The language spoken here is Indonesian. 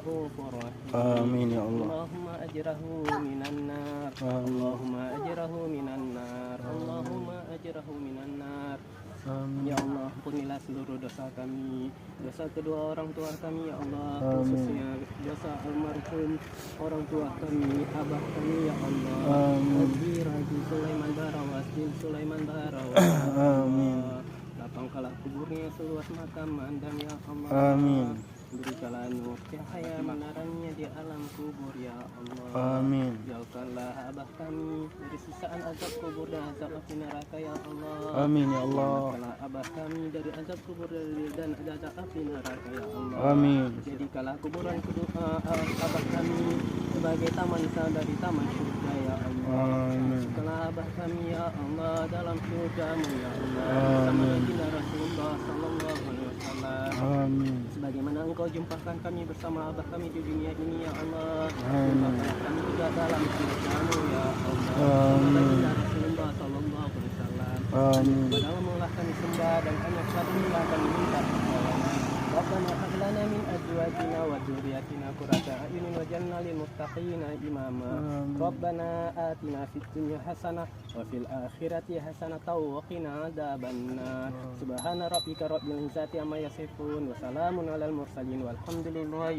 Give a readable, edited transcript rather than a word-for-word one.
غفور رحيم. آمين يا الله. اللهم أجره من النار. آمين. اللهم أجره من النار. اللهم أجره من النار. Amin. Ya Allah, ampunilah seluruh dosa kami, dosa kedua orang tua kami, ya Allah, Amin. khususnya dosa almarhum orang tua kami, abah kami, ya Allah. Amin. Raji Sulaiman Barawas bin Sulaiman Barawas. Amin. Lapangkanlah kuburnya seluas makam Andam, ya Allah. Amin. Berikanlah nur cahaya meneranginya di alam kubur, ya Allah. Amin. Jauhkanlah abah kami dari sisaan azab kubur dan azab api neraka, ya Allah. Amin ya Allah. Jauhkanlah abah kami dari azab kubur dan azab api neraka, ya Allah. Amin. Jadikanlah kuburan kedua abah kami sebagai taman dari taman surga, ya Allah. Amin. Masukkanlah abah kami, ya Allah, dalam surga-Mu, ya Allah. Sama Amin. baginda Rasulullah sallallahu alaihi wasallam. Amin. Sebagaimana Engkau jumpakan kami bersama abah kami di dunia ini, ya Allah. Amin. Jumpakanlah kami juga dalam surga-Mu, ya Allah. Amin. Baginda Rasulullah sallallahu alaihi wasallam. Amin. Padamu lah kami sembah dan hanya kepadamu lah kami minta pertolongan. Rabbana hab lana min azwajina wa dzurriyyatina qurrata a'yunin waj'alna lil muttaqina imama. Amin. Rabbana atina fid dunya hasanah wa fil akhirati hasanah wa qina adzabannar. Subhana rabbika rabbil izzati amma yasifun wa salamun alal mursalin walhamdulillahi